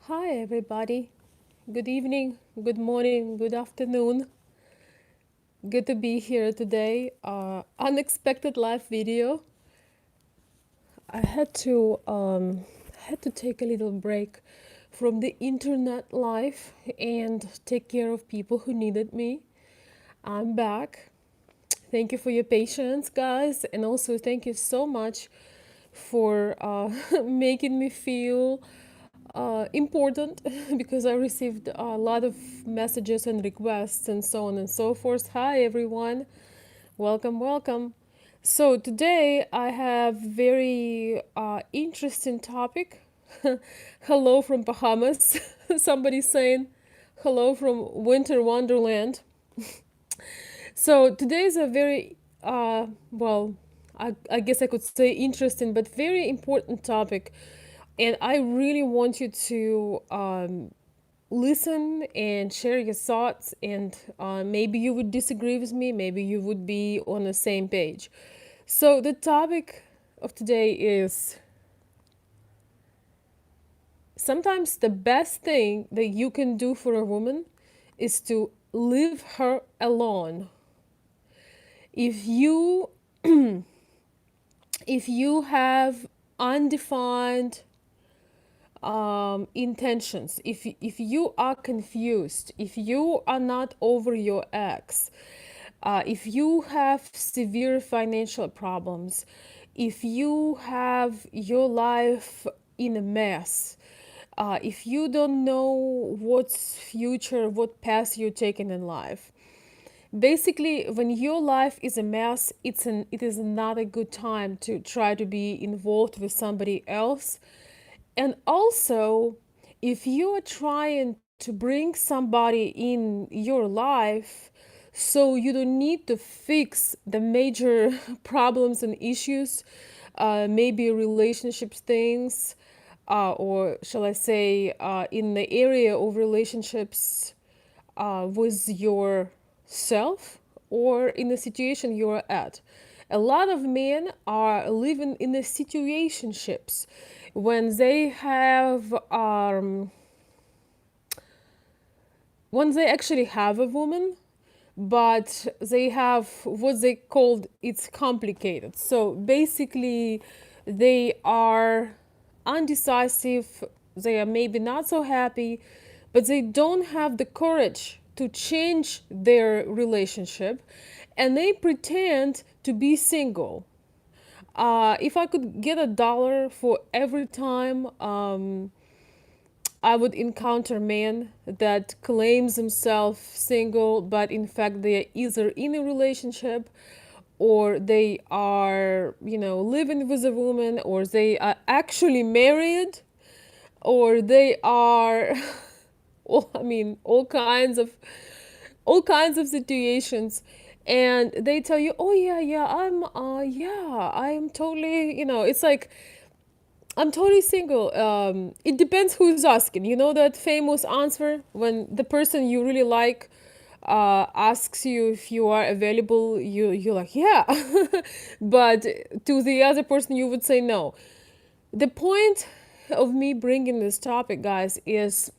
Hi, everybody. Good evening, good morning, good afternoon. Good to be here today. Unexpected live video. I had to take a little break from the internet life and take care of people who needed me. I'm back. Thank you for your patience, guys, and also thank you so much for making me feel important because I received a lot of messages and requests and so on and so forth. Hi, everyone. Welcome, welcome. So today I have very interesting topic. Hello from Bahamas. Somebody saying hello from Winter Wonderland. So today is a very well, I guess I could say interesting, but very important topic, and I really want you to listen and share your thoughts. And maybe you would disagree with me, maybe you would be on the same page. So the topic of today is sometimes the best thing that you can do for a woman is to leave her alone. If you if you have undefined intentions, if you are confused, if you are not over your ex, if you have severe financial problems, if you have your life in a mess, if you don't know what's future, what path you're taking in life, basically when your life is a mess, it is not a good time to try to be involved with somebody else. And also, if you are trying to bring somebody in your life so you don't need to fix the major problems and issues, maybe relationships things, or shall I say, in the area of relationships with yourself or in the situation you're at. A lot of men are living in the situationships when they have when they actually have a woman, but they have what they called it's complicated. So basically, they are undecisive, they are maybe not so happy, but they don't have the courage to change their relationship, and they pretend to be single. If I could get $1 for every time I would encounter men that claims themselves single, but in fact they are either in a relationship or they are, living with a woman, or they are actually married, or they are, well, I mean, all kinds of situations. And they tell you, oh yeah, I am totally, it's like I'm totally single. It depends who's asking. You know that famous answer when the person you really like asks you if you are available. You're like, yeah, but to the other person you would say no. The point of me bringing this topic, guys, is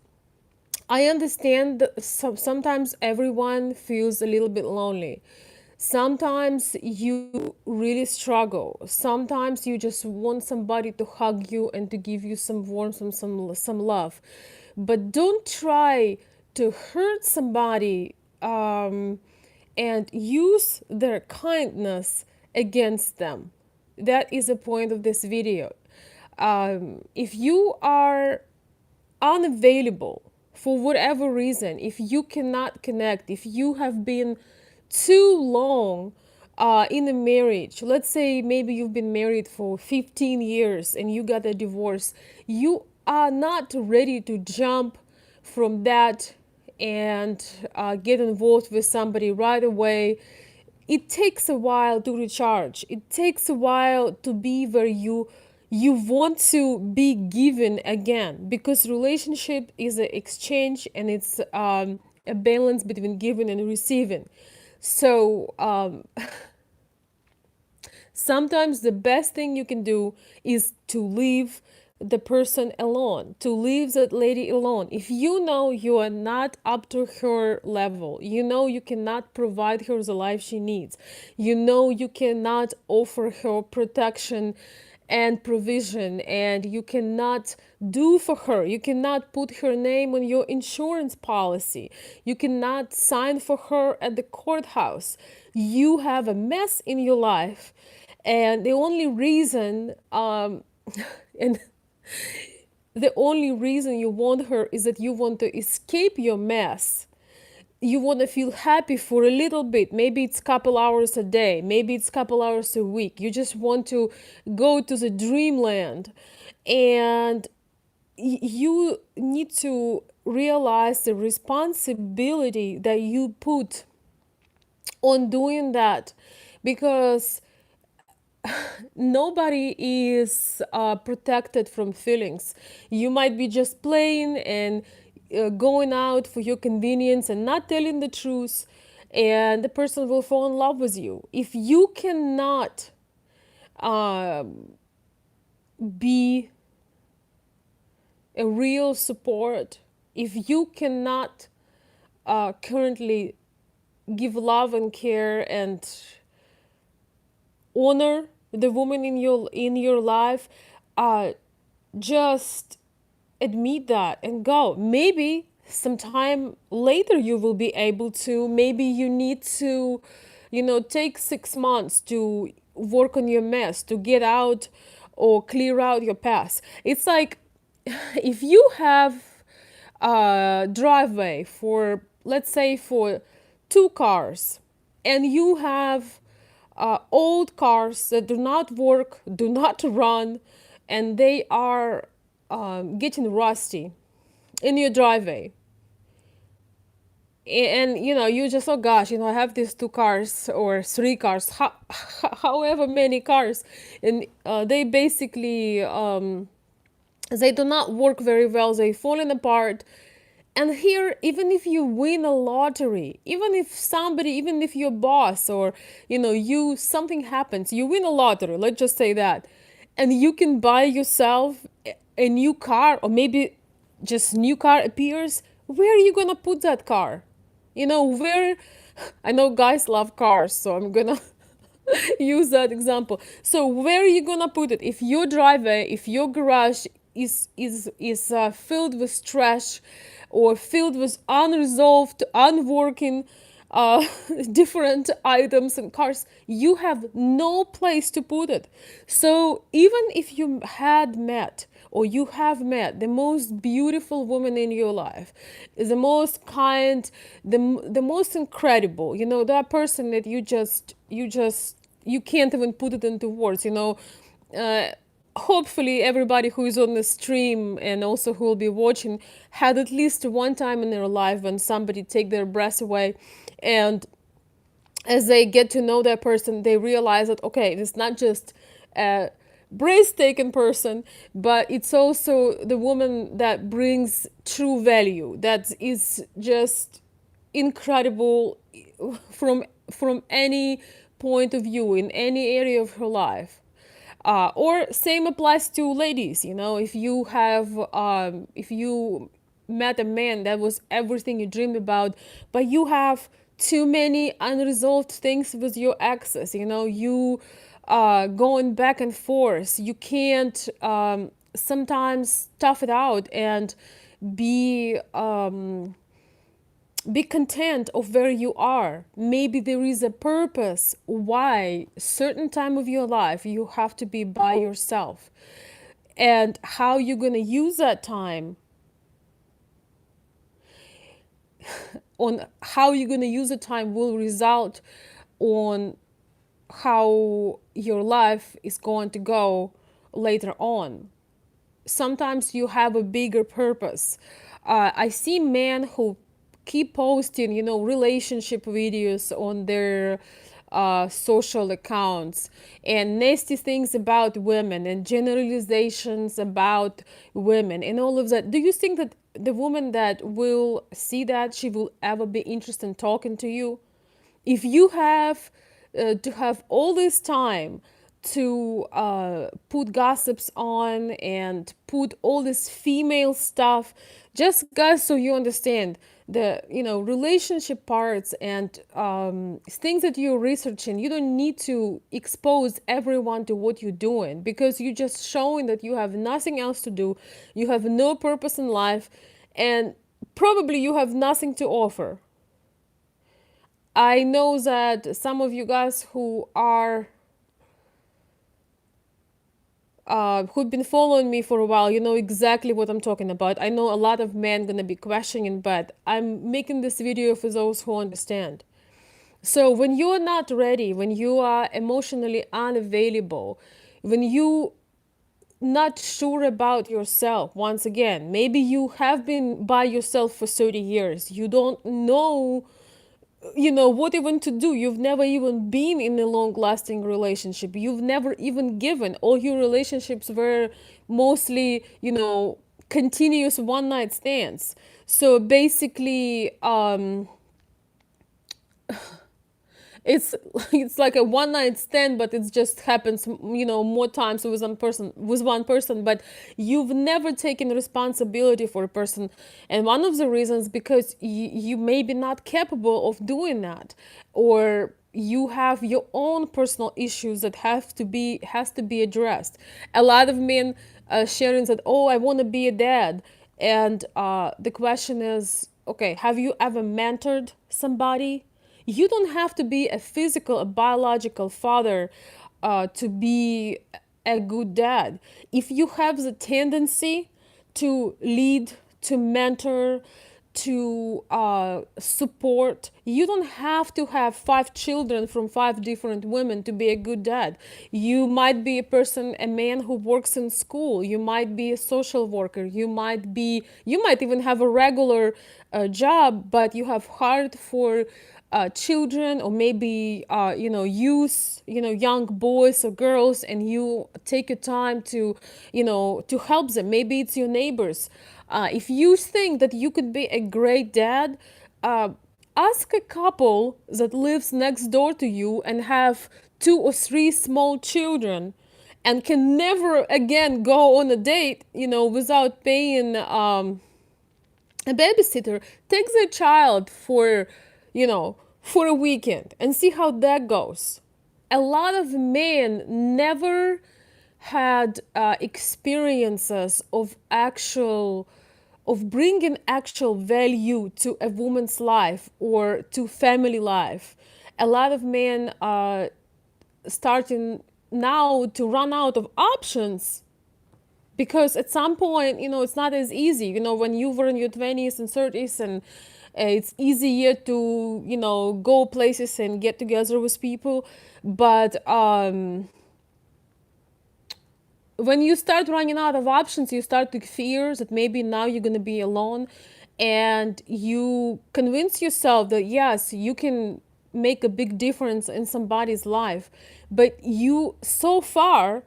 I understand that sometimes everyone feels a little bit lonely. Sometimes you really struggle. Sometimes you just want somebody to hug you and to give you some warmth and some love. But don't try to hurt somebody and use their kindness against them. That is the point of this video. If you are unavailable for whatever reason, if you cannot connect, if you have been too long in a marriage, let's say maybe you've been married for 15 years and you got a divorce, you are not ready to jump from that and get involved with somebody right away. It takes a while to recharge. It takes a while to be where you want to be given again, because relationship is an exchange, and it's a balance between giving and receiving. So sometimes the best thing you can do is to leave the person alone, to leave that lady alone. If you know you are not up to her level, you know you cannot provide her the life she needs, you know you cannot offer her protection and provision, and you cannot do for her, you cannot put her name on your insurance policy, you cannot sign for her at the courthouse, you have a mess in your life. And the only reason and the only reason you want her is that you want to escape your mess. You want to feel happy for a little bit. Maybe it's a couple hours a day, maybe it's a couple hours a week. You just want to go to the dreamland. And you need to realize the responsibility that you put on doing that, because nobody is protected from feelings. You might be just playing and going out for your convenience and not telling the truth, and the person will fall in love with you. If you cannot uh, be a real support, if you cannot currently give love and care and honor the woman in your life, uh just admit that and go. Maybe sometime later you will be able to. Maybe you need to, take 6 months to work on your mess, to get out or clear out your past. It's like if you have a driveway for, let's say, for two cars, and you have old cars that do not work, do not run, and they are getting rusty in your driveway. And you just, oh gosh, I have these two cars or three cars, however many cars, and they basically they do not work very well, they falling apart. And here, even if you win a lottery, even if your boss or you, something happens, you win a lottery, let's just say that, and you can buy yourself a new car, or maybe just new car appears, where are you gonna put that car? Where? I know guys love cars, so I'm gonna use that example. So where are you gonna put it? If your driveway, if your garage is filled with trash, or filled with unresolved, unworking different items and cars, you have no place to put it. So even if you had met, or you have met the most beautiful woman in your life, the most kind, the most incredible, that person that you can't even put it into words. uh, Hopefully everybody who is on the stream and also who will be watching had at least one time in their life when somebody take their breath away, and as they get to know that person, they realize that, okay, it's not just a breathtaking person, but it's also the woman that brings true value, that is just incredible from any point of view in any area of her life. Or same applies to ladies. If you met a man that was everything you dreamed about, but you have too many unresolved things with your exes, you going back and forth, you can't sometimes tough it out and be be content of where you are. Maybe there is a purpose why certain time of your life you have to be by yourself, and how you're going to use that time, on how you're going to use the time will result on how your life is going to go later on. Sometimes you have a bigger purpose. I see men who keep posting, relationship videos on their social accounts, and nasty things about women and generalizations about women and all of that. Do you think that the woman that will see that, she will ever be interested in talking to you? If you have to have all this time to put gossips on and put all this female stuff, just guys, so you understand the relationship parts and things that you're researching. You don't need to expose everyone to what you're doing, because you're just showing that you have nothing else to do, you have no purpose in life, and probably you have nothing to offer. I know that some of you guys who've been following me for a while, you know exactly what I'm talking about. I know a lot of men gonna be questioning, but I'm making this video for those who understand. So when you're not ready, when you are emotionally unavailable, when you not sure about yourself, once again, maybe you have been by yourself for 30 years, you don't know what even to do. You've never even been in a long lasting relationship, you've never even given. All your relationships were mostly continuous one night stands. So basically it's it's like a one night stand, but it just happens more times with one person, but you've never taken responsibility for a person. And one of the reasons, because you may be not capable of doing that, or you have your own personal issues that has to be addressed. A lot of men sharing that, oh, I want to be a dad. And the question is, okay, have you ever mentored somebody? You don't have to be a physical, a biological father to be a good dad. If you have the tendency to lead, to mentor, to support, you don't have to have 5 children from 5 different women to be a good dad. You might be a man who works in school. You might be a social worker. You might even have a regular job, but you have heart for children, or maybe youth, young boys or girls, and you take your time to to help them. Maybe it's your neighbors. If you think that you could be a great dad, uh, ask a couple that lives next door to you and have 2 or 3 small children, and can never again go on a date without paying a babysitter. Take the child for a weekend and see how that goes. A lot of men never had experiences of bringing actual value to a woman's life or to family life. A lot of men are starting now to run out of options, because at some point it's not as easy, when you were in your 20s and 30s, and it's easier to go places and get together with people. But when you start running out of options, you start to fear that maybe now you're going to be alone, and you convince yourself that yes, you can make a big difference in somebody's life. But you, so far,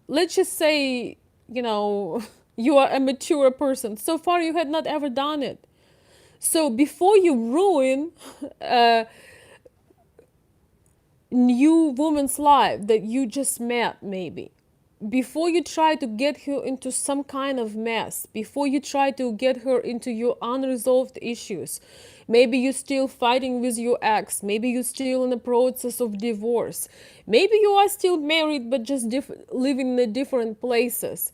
let's just say, you are a mature person, so far you had not ever done it. So before you ruin a new woman's life that you just met, maybe, before you try to get her into some kind of mess, before you try to get her into your unresolved issues, maybe you're still fighting with your ex, maybe you're still in the process of divorce, maybe you are still married but just living in different places.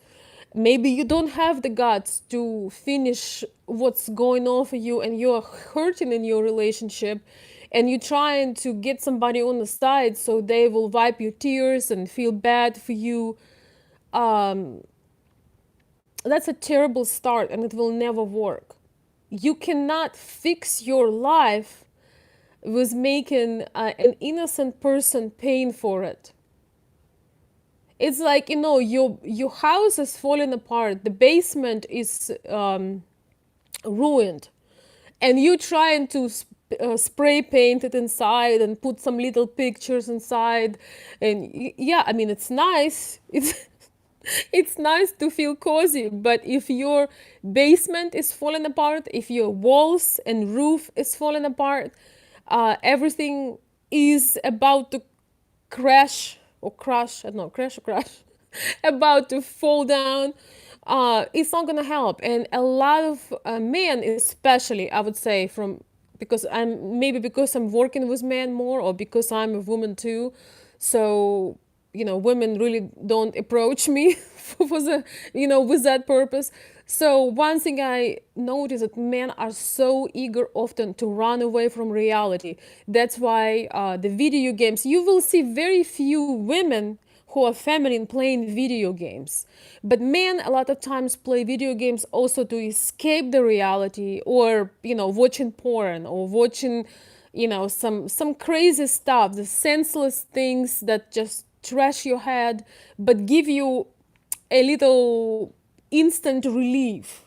Maybe you don't have the guts to finish what's going on for you, and you're hurting in your relationship, and you're trying to get somebody on the side so they will wipe your tears and feel bad for you. um, that's a terrible start, and it will never work. You cannot fix your life with making an innocent person paying for it. It's like, your house is falling apart, the basement is ruined, and you trying to spray paint it inside and put some little pictures inside. And yeah, I mean, it's nice, it's nice to feel cozy, but if your basement is falling apart, if your walls and roof is falling apart, everything is about to crash or crash, I don't know, crash or crash, about to fall down, it's not gonna help. And a lot of men, especially, I would say, from because I'm working with men more, or because I'm a woman too, so women really don't approach me for the with that purpose. So one thing I notice that men are so eager often to run away from reality. That's why the video games, you will see very few women who are feminine playing video games. But men a lot of times play video games also to escape the reality, or watching porn, or watching some crazy stuff, the senseless things that just trash your head but give you a little instant relief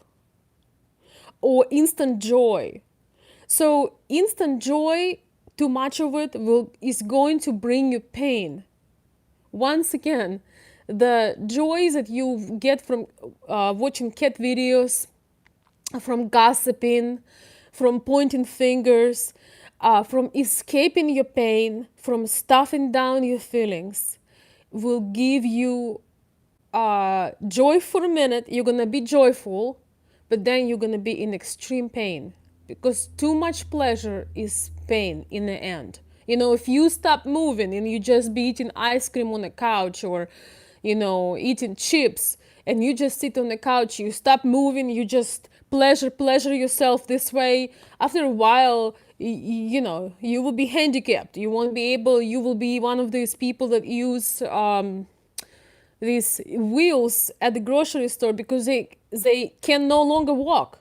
or instant joy. So instant joy, too much of it is going to bring you pain. Once again, the joys that you get from watching cat videos, from gossiping, from pointing fingers, from escaping your pain, from stuffing down your feelings, will give you joy for a minute. You're gonna be joyful, but then you're gonna be in extreme pain, because too much pleasure is pain in the end. If you stop moving and you just be eating ice cream on the couch, or eating chips, and you just sit on the couch, you stop moving, you just pleasure yourself this way. After a while, you will be handicapped. You won't be able. You will be one of these people that use these wheels at the grocery store because they can no longer walk.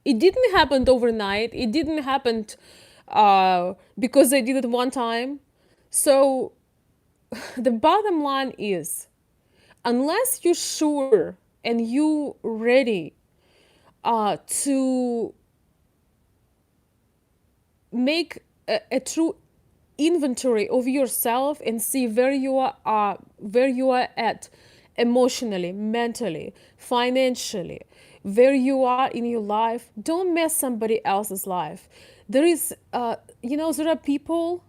It didn't happen overnight. It didn't happen because they did it one time. So the bottom line is, unless you're sure and you ready to make a true inventory of yourself and see where you are at emotionally, mentally, financially, where you are in your life, don't mess somebody else's life. There are people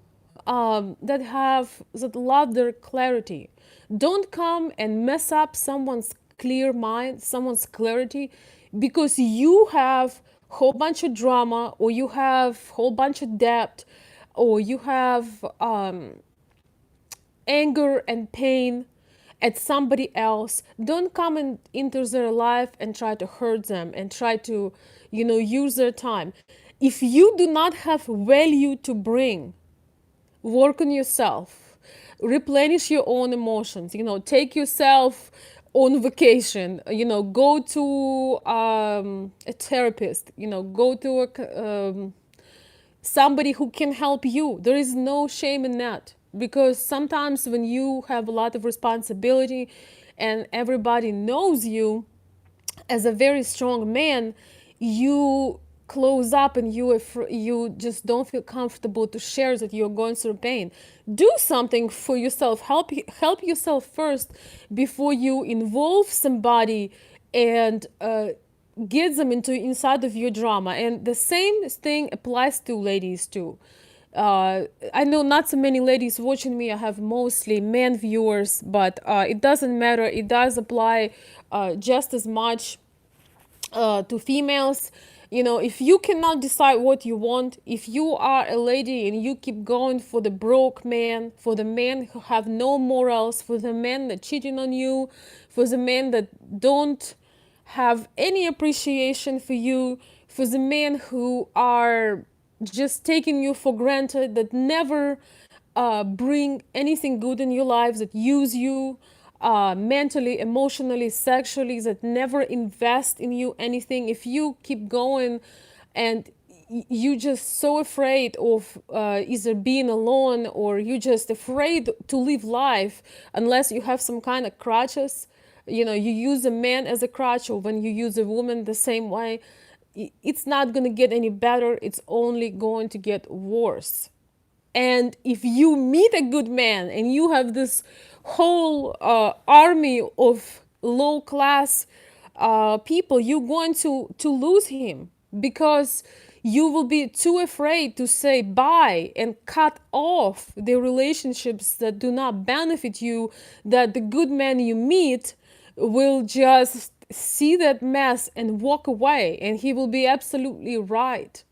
that love their clarity. Don't come and mess up someone's clear mind, someone's clarity, because you have whole bunch of drama, or you have whole bunch of debt, or you have anger and pain at somebody else. Don't come into their life and try to hurt them and try to use their time. If you do not have value to bring, work on yourself, replenish your own emotions, take yourself on vacation, go to a therapist, go to somebody who can help you. There is no shame in that, because sometimes when you have a lot of responsibility and everybody knows you as a very strong man, you close up and you just don't feel comfortable to share that you're going through pain. Do something for yourself. Help yourself first before you involve somebody and get them into inside of your drama. And the same thing applies to ladies too. I know not so many ladies watching me. I have mostly men viewers, but it doesn't matter. It does apply just as much to females. If you cannot decide what you want, if you are a lady and you keep going for the broke man, for the men who have no morals, for the men that cheating on you, for the men that don't have any appreciation for you, for the men who are just taking you for granted, that never bring anything good in your lives, that use you mentally, emotionally, sexually, that never invest in you anything. If you keep going and you just so afraid of either being alone, or you just afraid to live life unless you have some kind of crutches, you use a man as a crutch, or when you use a woman the same way, it's not going to get any better. It's only going to get worse. And if you meet a good man and you have this whole army of low class people, you're going to lose him, because You will be too afraid to say bye and cut off the relationships that do not benefit you, that the good man you meet will just see that mess and walk away, and he will be absolutely right,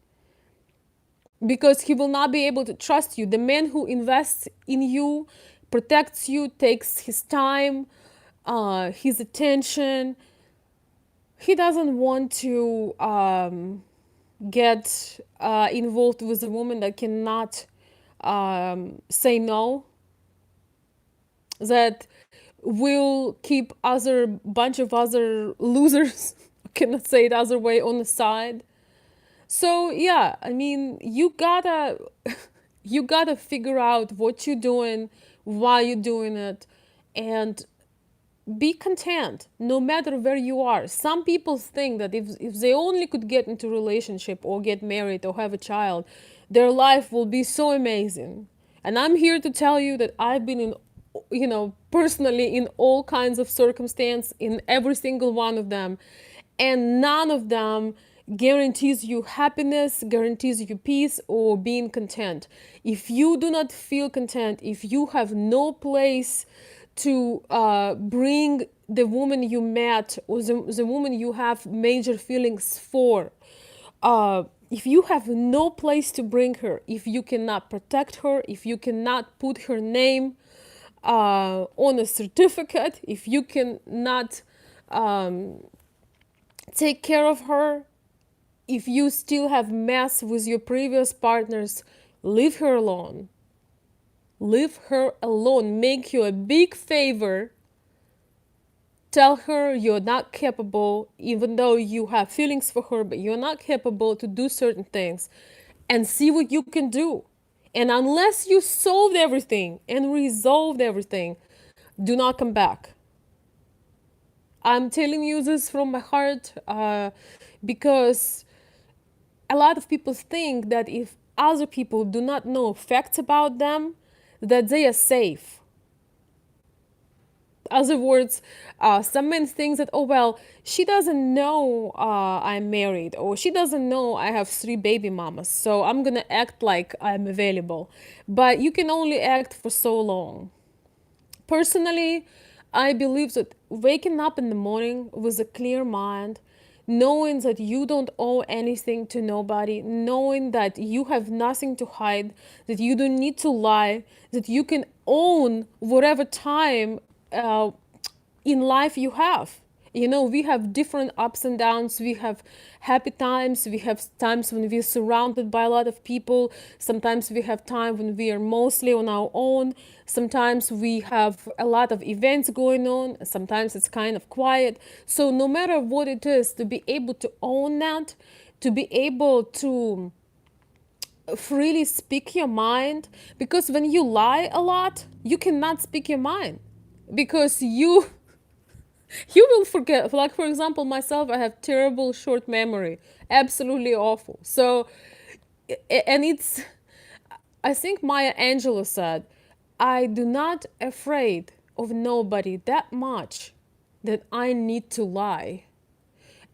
because he will not be able to trust you. The man who invests in you, protects you, takes his time, his attention, he doesn't want to get involved with a woman that cannot say no, that will keep other bunch of other losers cannot say it other way on the side. So yeah, I mean, you gotta figure out what you're doing, why you're doing it, and be content no matter where you are. Some people think that if they only could get into a relationship or get married or have a child, their life will be so amazing. And I'm here to tell you that I've been in, personally in all kinds of circumstance in every single one of them, and none of them guarantees you happiness, guarantees you peace or being content. If you do not feel content, if you have no place to bring the woman you met or the woman you have major feelings for, if you have no place to bring her, if you cannot protect her, if you cannot put her name on a certificate, if you cannot take care of her, if you still have mess with your previous partners, leave her alone. Leave her alone. Make you a big favor. Tell her you're not capable, even though you have feelings for her, but you're not capable to do certain things, and see what you can do. And unless you solved everything and resolved everything, do not come back. I'm telling you this from my heart, because a lot of people think that if other people do not know facts about them, that they are safe. Other words, some men think that, oh well, she doesn't know I'm married, or she doesn't know I have 3 baby mamas, so I'm gonna act like I'm available. But you can only act for so long. Personally, I believe that waking up in the morning with a clear mind, knowing that you don't owe anything to nobody, knowing that you have nothing to hide, that you don't need to lie, that you can own whatever time uh, in life you have. We have different ups and downs. We have happy times. We have times when we're surrounded by a lot of people. Sometimes we have time when we are mostly on our own. Sometimes we have a lot of events going on. Sometimes it's kind of quiet. So no matter what it is, to be able to own that, to be able to freely speak your mind, because when you lie a lot, you cannot speak your mind, because you will forget. Like, for example, myself, I have terrible short memory, absolutely awful. So, and it's, I think Maya Angelou said, I do not afraid of nobody that much that I need to lie.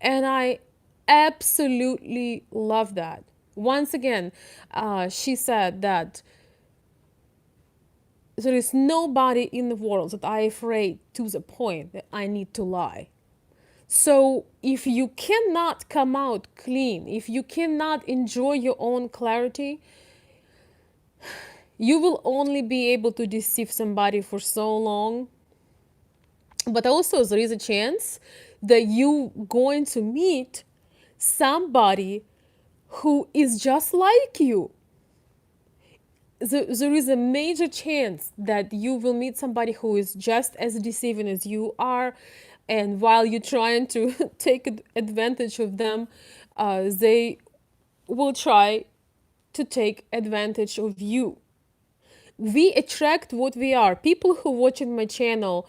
And I absolutely love that. Once again, she said that there is nobody in the world that I afraid to the point that I need to lie. So if you cannot come out clean, if you cannot enjoy your own clarity, you will only be able to deceive somebody for so long. But also there is a chance that you going to meet somebody who is just like you. There is a major chance that you will meet somebody who is just as deceiving as you are, and while you're trying to take advantage of them, they will try to take advantage of you. We attract what we are. People who watching my channel,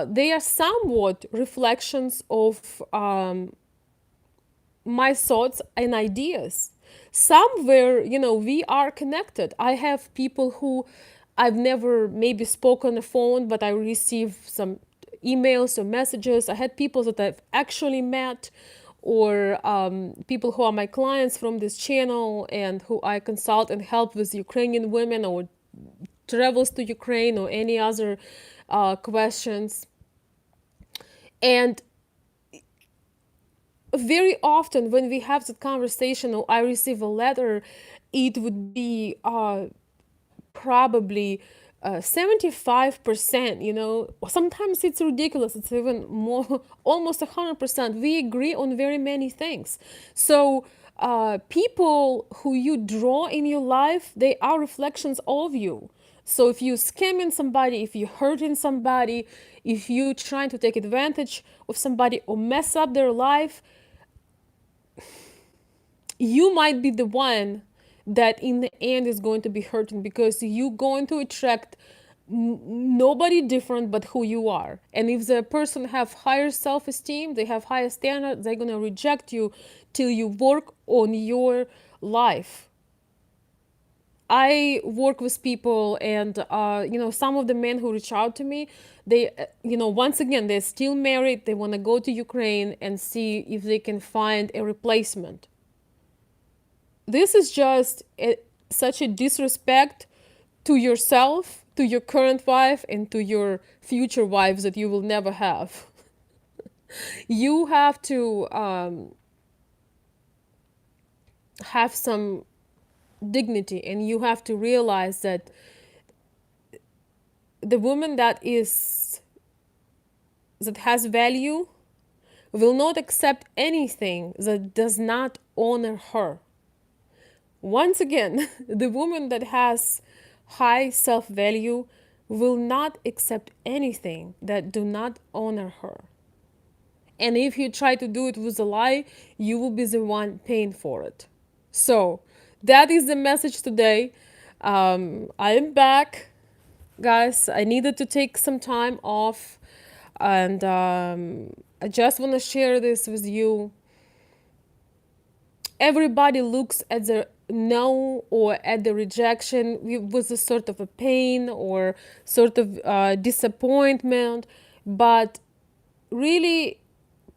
they are somewhat reflections of my thoughts and ideas. Somewhere, we are connected. I have people who I've never maybe spoke on the phone, but I receive some emails or messages. I had people that I've actually met or people who are my clients from this channel and who I consult and help with Ukrainian women or travels to Ukraine or any other questions. And very often when we have that conversation or I receive a letter, it would be probably 75%, you know, sometimes it's ridiculous, it's even more, almost 100%. We agree on very many things. So people who you draw in your life, they are reflections of you. So if you scamming somebody, if you hurting somebody, if you trying to take advantage of somebody or mess up their life, you might be the one that in the end is going to be hurting, because you're going to attract nobody different but who you are. And if the person have higher self-esteem, they have higher standards, they're going to reject you till you work on your life. I work with people, and you know, some of the men who reach out to me, they you know, once again, they're still married, they want to go to Ukraine and see if they can find a replacement. This is just such a disrespect to yourself, to your current wife, and to your future wives that you will never have. You have to have some dignity, and you have to realize that the woman that has value will not accept anything that does not honor her. Once again, the woman that has high self-value will not accept anything that do not honor her. And if you try to do it with a lie, you will be the one paying for it. So that is the message today. I am back, guys. I needed to take some time off, and I just want to share this with you. Everybody looks at the no or at the rejection with a sort of a pain or sort of disappointment, but really,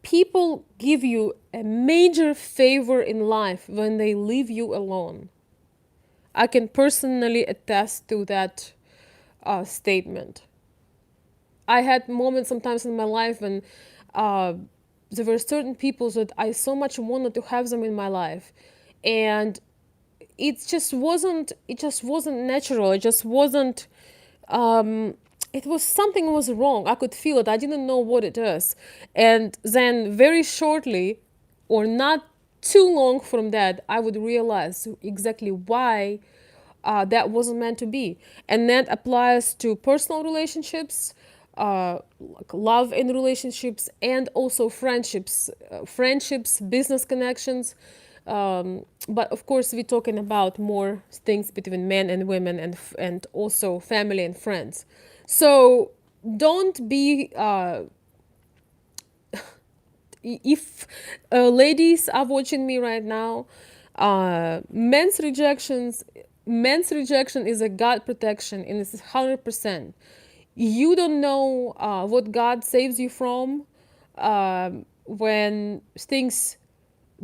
people give you a major favor in life when they leave you alone. I can personally attest to that statement. I had moments sometimes in my life when there were certain people that I so much wanted to have them in my life, and it just wasn't natural. It just wasn't. It was something was wrong. I could feel it. I didn't know what it is, and then very shortly, or not too long from that, I would realize exactly why that wasn't meant to be. And that applies to personal relationships, like love in relationships, and also friendships, business connections. But of course, we're talking about more things between men and women, and also family and friends. So don't be if ladies are watching me right now, men's rejection is a God protection, and it's 100%. You don't know what God saves you from when things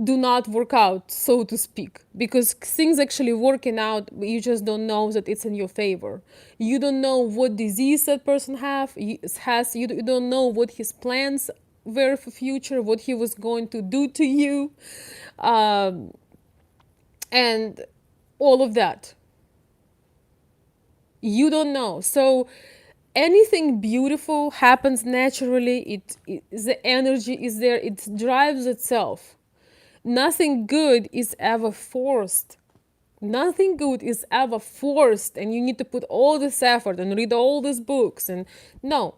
do not work out, so to speak, because things actually working out, you just don't know that it's in your favor. You don't know what disease that person has. You don't know what his plans were for future, what he was going to do to you, um, and all of that. You don't know. So anything beautiful happens naturally. The energy is there. It drives itself. Nothing good is ever forced. Nothing good is ever forced, and you need to put all this effort and read all these books. And no,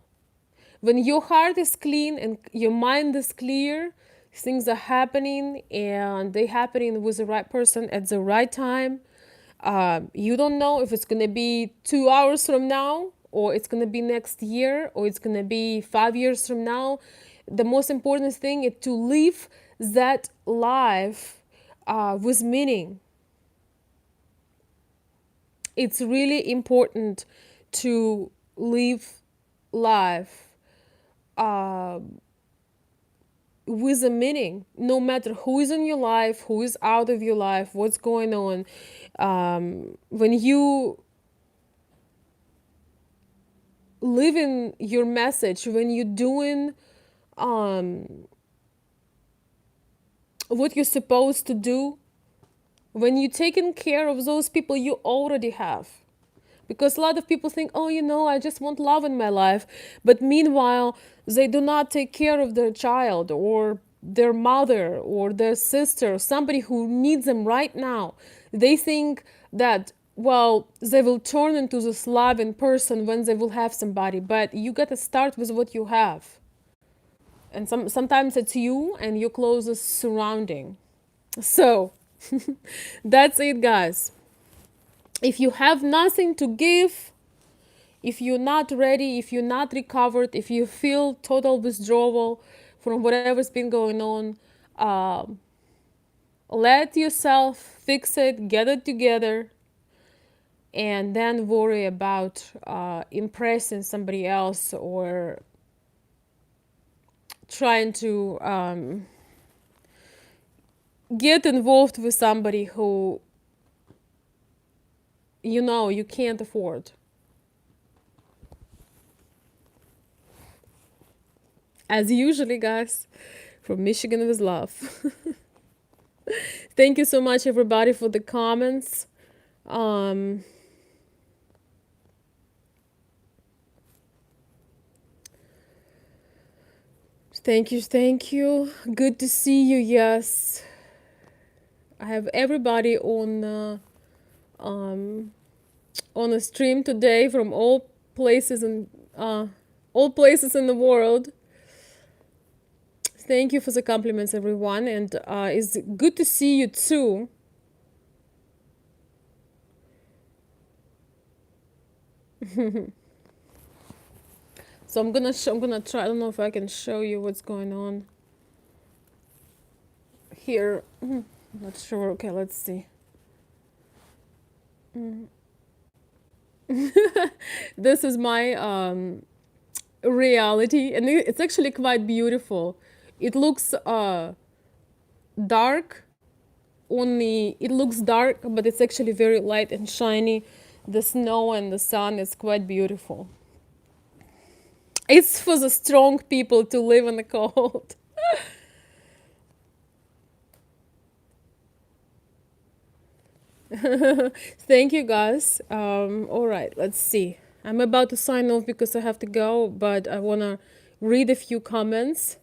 when your heart is clean and your mind is clear, things are happening, and they happening with the right person at the right time. You don't know if it's gonna be 2 hours from now, or it's gonna be next year, or it's gonna be 5 years from now. The most important thing is to live that life with meaning. It's really important to live life with a meaning, no matter who is in your life, who is out of your life, what's going on. When you live in your message, when you're doing um, what you're supposed to do, when you're taking care of those people you already have. Because a lot of people think, oh, I just want love in my life. But meanwhile, they do not take care of their child or their mother or their sister, somebody who needs them right now. They think that, well, they will turn into this loving person when they will have somebody. But you got to start with what you have. And sometimes it's you and your closest surrounding. So that's it, guys. If you have nothing to give, if you're not ready, if you're not recovered, if you feel total withdrawal from whatever's been going on, um, let yourself fix it, get it together, and then worry about impressing somebody else or trying to get involved with somebody who you can't afford. As usually, guys, from Michigan with love. Thank you so much, everybody, for the comments. Um, thank you, thank you. Good to see you. Yes, I have everybody um, on a stream today from places in uh, all places in the world. Thank you for the compliments, everyone, and it's good to see you too. So I'm gonna try. I don't know if I can show you what's going on here. Not sure. Okay, let's see. This is my reality, and it's actually quite beautiful. It looks dark. Only it looks dark, but it's actually very light and shiny. The snow and the sun is quite beautiful. It's for the strong people to live in the cold. Thank you, guys. All right, let's see. I'm about to sign off because I have to go, but I want to read a few comments.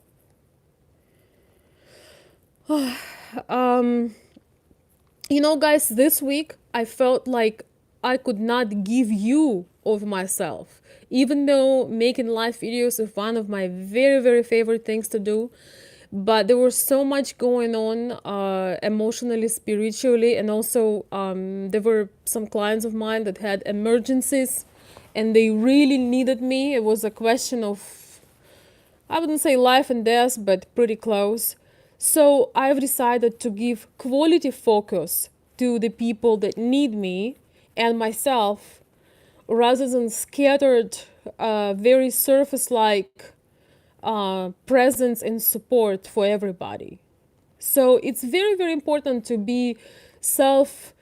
Um, guys, this week I felt like I could not give you of myself. Even though making live videos is one of my very, very favorite things to do, but there was so much going on emotionally, spiritually, and also there were some clients of mine that had emergencies and they really needed me. It was a question of, I wouldn't say life and death, but pretty close. So I've decided to give quality focus to the people that need me and myself rather than scattered, very surface like presence and support for everybody. So it's very, very important to be self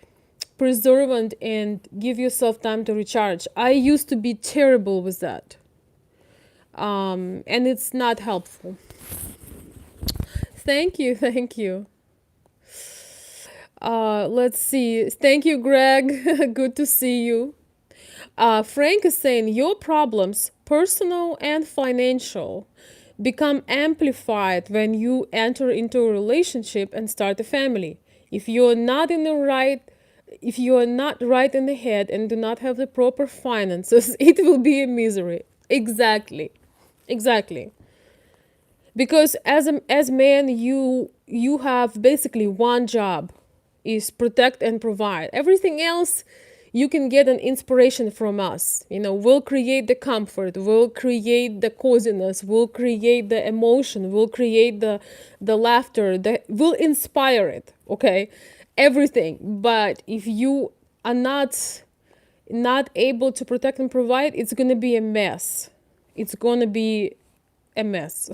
preservant and give yourself time to recharge. I used to be terrible with that, and it's not helpful. Thank you, thank you. Let's see. Thank you, Greg. Good to see you. Frank is saying your problems, personal and financial, become amplified when you enter into a relationship and start a family. If you're not in the right if you are not right in the head and do not have the proper finances, it will be a misery. Exactly. Exactly. Because as men, you have basically one job, is protect and provide. Everything else you can get an inspiration from us. We'll create the comfort, we'll create the coziness, we'll create the emotion, we'll create the laughter, we'll inspire it. Okay, everything. But if you are not able to protect and provide, it's gonna be a mess. It's gonna be a mess.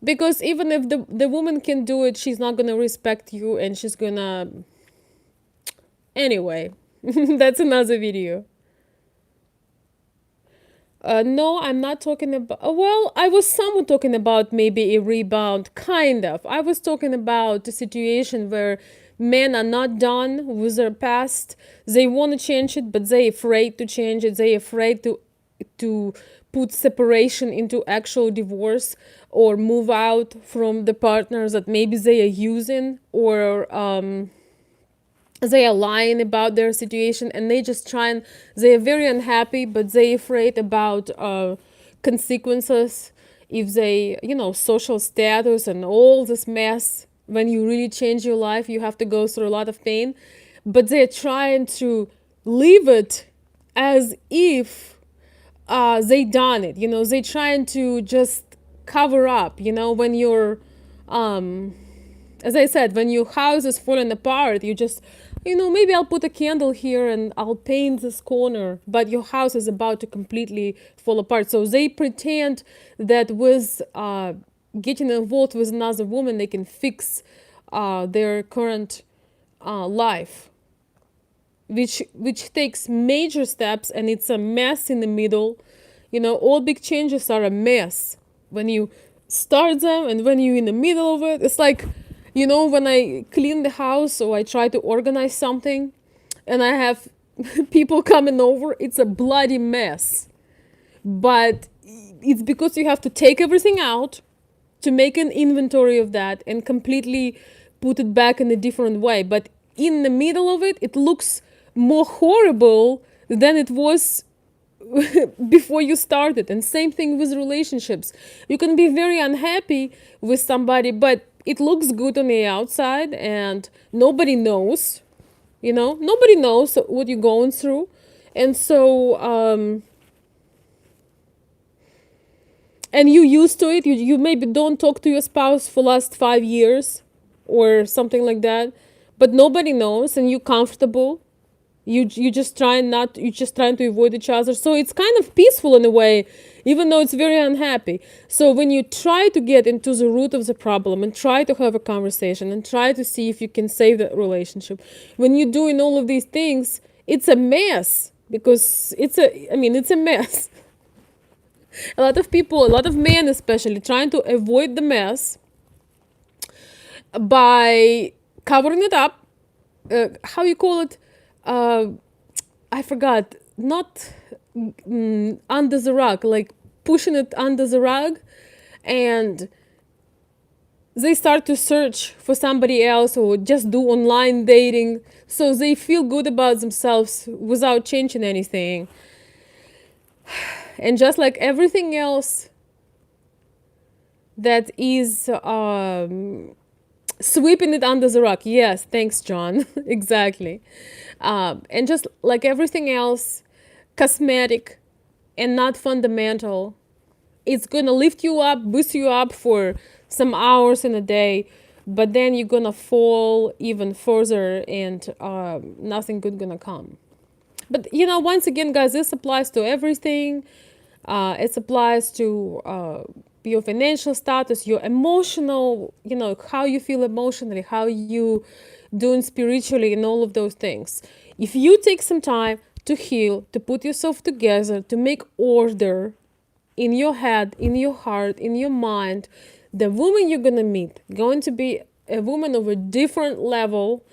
Because even if the woman can do it, she's not gonna respect you, and she's gonna, anyway. That's another video. No, I'm not talking about. Well, I was somewhat talking about maybe a rebound, kind of. I was talking about a situation where men are not done with their past. They want to change it, but they're afraid to change it. They're afraid to put separation into actual divorce, or move out from the partners that maybe they are using, or they are lying about their situation, and they just try and they are very unhappy, but they afraid about consequences if they, social status and all this mess. When you really change your life, you have to go through a lot of pain, but they're trying to leave it as if they done it. They trying to just cover up. When you're as I said, when your house is falling apart, you just, maybe I'll put a candle here and I'll paint this corner, but your house is about to completely fall apart. So they pretend that with getting involved with another woman, they can fix their current life, which takes major steps, and it's a mess in the middle. All big changes are a mess when you start them, and when you're in the middle of it, it's like, when I clean the house or I try to organize something, and I have people coming over, it's a bloody mess. But it's because you have to take everything out to make an inventory of that and completely put it back in a different way. But in the middle of it, it looks more horrible than it was before you started. And same thing with relationships. You can be very unhappy with somebody, but it looks good on the outside, and nobody knows. Nobody knows what you're going through. And so and you used to it. You maybe don't talk to your spouse for last 5 years or something like that, but nobody knows, and you're comfortable. You just trying not you just trying to avoid each other, so it's kind of peaceful in a way, even though it's very unhappy. So when you try to get into the root of the problem and try to have a conversation and try to see if you can save that relationship, when you're doing all of these things, it's a mess, because it's a mess. A lot of people, a lot of men especially, trying to avoid the mess by covering it up. How you call it? uh, I forgot. Not under the rug, like pushing it under the rug, and they start to search for somebody else or just do online dating, so they feel good about themselves without changing anything. And just like everything else that is sweeping it under the rug. Yes, thanks, John. Exactly. And just like everything else, cosmetic and not fundamental, it's gonna lift you up, boost you up for some hours in a day, but then you're gonna fall even further, and nothing good gonna come. But once again, guys, this applies to everything. It applies to your financial status, your emotional, how you feel emotionally, how you doing spiritually, and all of those things. If you take some time to heal, to put yourself together, to make order in your head, in your heart, in your mind, the woman you're gonna meet going to be a woman of a different level,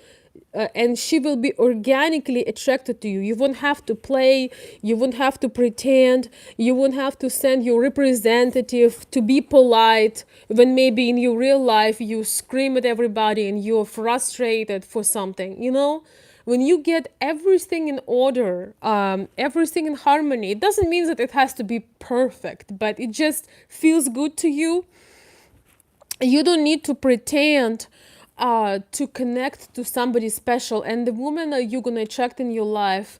and she will be organically attracted to you. You won't have to play, you won't have to pretend, you won't have to send your representative to be polite when maybe in your real life you scream at everybody and you're frustrated for something. When you get everything in order, everything in harmony, it doesn't mean that it has to be perfect, but it just feels good to you. You don't need to pretend to connect to somebody special. And the woman that you're gonna attract in your life,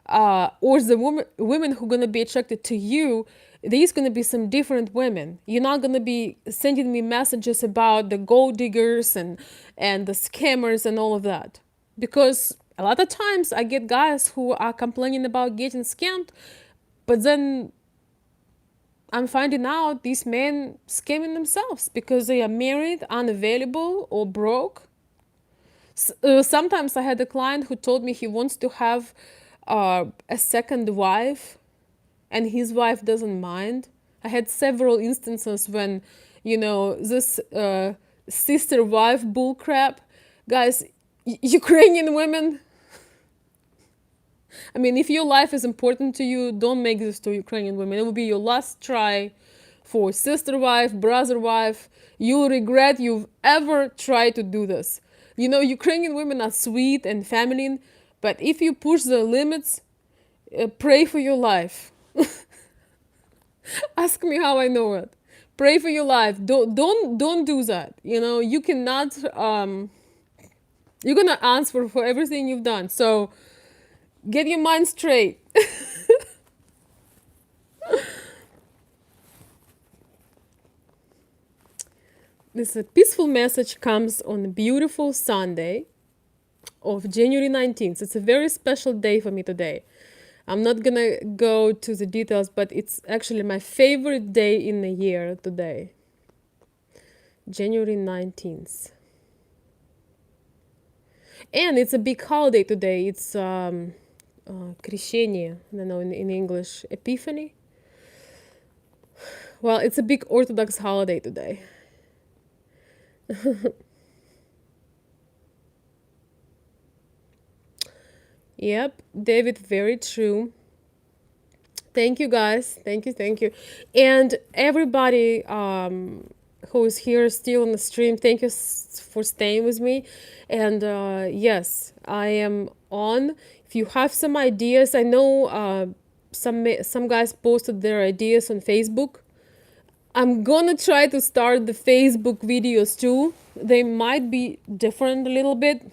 or the women who are gonna be attracted to you, there's gonna be some different women. You're not gonna be sending me messages about the gold diggers and the scammers and all of that, because a lot of times I get guys who are complaining about getting scammed, but then I'm finding out these men scamming themselves because they are married, unavailable, or broke. Sometimes I had a client who told me he wants to have a second wife and his wife doesn't mind. I had several instances when, this sister wife bullcrap. Guys, Ukrainian women, I mean, if your life is important to you, don't make this to Ukrainian women. It will be your last try for sister wife, brother wife. You'll regret you've ever tried to do this. Ukrainian women are sweet and feminine, but if you push the limits, pray for your life. Ask me how I know it. Pray for your life. Don't do that. You cannot. You're gonna answer for everything you've done. So get your mind straight. This peaceful message comes on a beautiful Sunday of January 19th. It's a very special day for me today. I'm not gonna go to the details, but it's actually my favorite day in the year today. January 19th. And it's a big holiday today. It's Крещение, I don't know in English, Epiphany. Well, it's a big Orthodox holiday today. Yep, David, very true. Thank you, guys. Thank you. And everybody who is here still on the stream, thank you for staying with me. And yes, I am on. If you have some ideas, I know some guys posted their ideas on Facebook. I'm gonna try to start the Facebook videos too. They might be different a little bit.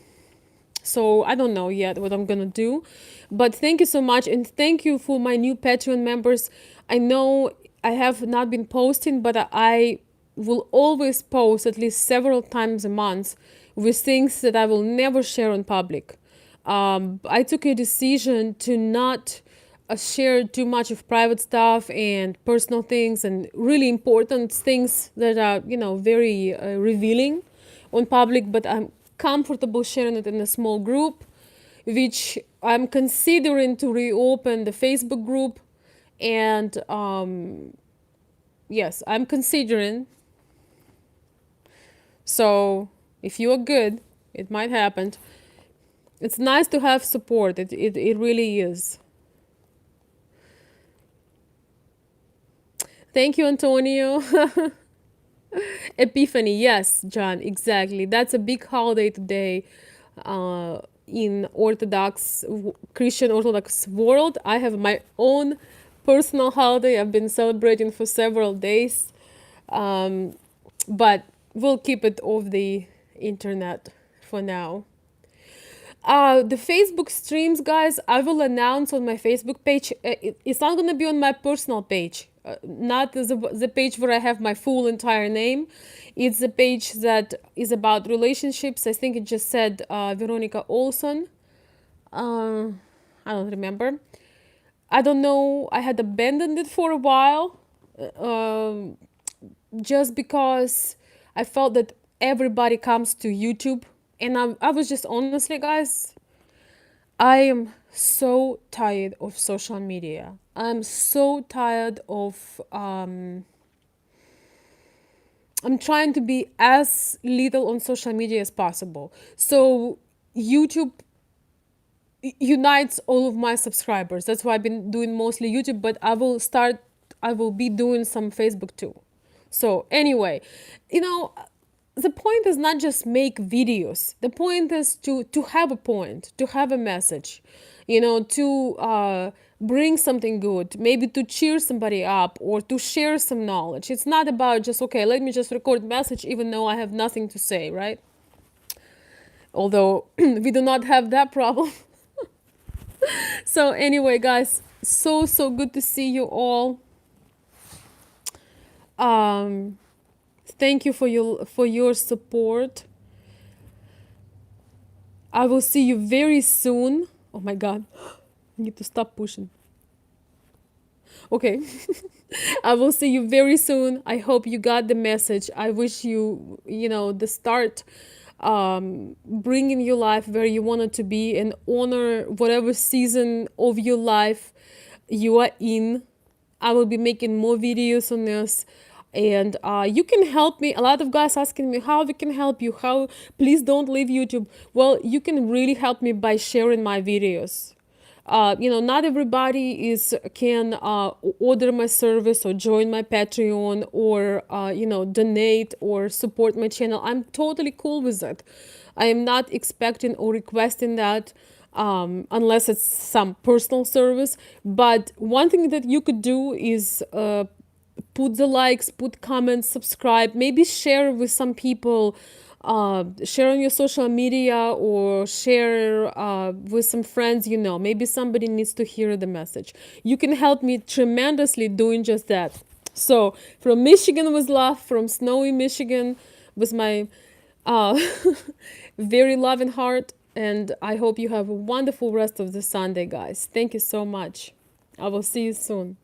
So I don't know yet what I'm gonna do. But thank you so much, and thank you for my new Patreon members. I know I have not been posting, but I will always post at least several times a month with things that I will never share on public. I took a decision to not share too much of private stuff and personal things and really important things that are, very revealing on public, but I'm comfortable sharing it in a small group, which I'm considering to reopen the Facebook group. And yes, I'm considering. So if you are good, it might happen. It's nice to have support. It really is. Thank you, Antonio. Epiphany, yes, John, exactly. That's a big holiday today in Christian Orthodox world. I have my own personal holiday I've been celebrating for several days, but we'll keep it off the internet for now. The Facebook streams, guys, I will announce on my Facebook page. It's not going to be on my personal page, not the page where I have my full entire name. It's the page that is about relationships. I think it just said Veronica Olson. I don't remember. I don't know. I had abandoned it for a while just because I felt that everybody comes to YouTube. And I was just honestly, guys, I am so tired of social media. I'm so tired of. I'm trying to be as little on social media as possible. So YouTube unites all of my subscribers. That's why I've been doing mostly YouTube, but I will be doing some Facebook too. So anyway, the point is not just make videos. The point is to have a point, to have a message, to bring something good, maybe to cheer somebody up or to share some knowledge. It's not about just, okay, let me just record message even though I have nothing to say, right? Although we do not have that problem. So anyway, guys, so good to see you all. Thank you for your support. I will see you very soon. Oh my god, I need to stop pushing. Okay. I will see you very soon. I hope you got the message. I wish you, the start, bring in your life where you want it to be and honor whatever season of your life you are in. I will be making more videos on this. And you can help me. A lot of guys asking me how we can help you. How, please don't leave YouTube. Well, you can really help me by sharing my videos. Not everybody is can order my service or join my Patreon or donate or support my channel. I'm totally cool with that. I am not expecting or requesting that unless it's some personal service. But one thing that you could do is put the likes, put comments, subscribe, maybe share with some people, share on your social media or share with some friends, maybe somebody needs to hear the message. You can help me tremendously doing just that. So from Michigan with love, from snowy Michigan with my uh, very loving heart. And I hope you have a wonderful rest of the Sunday, guys. Thank you so much. I will see you soon.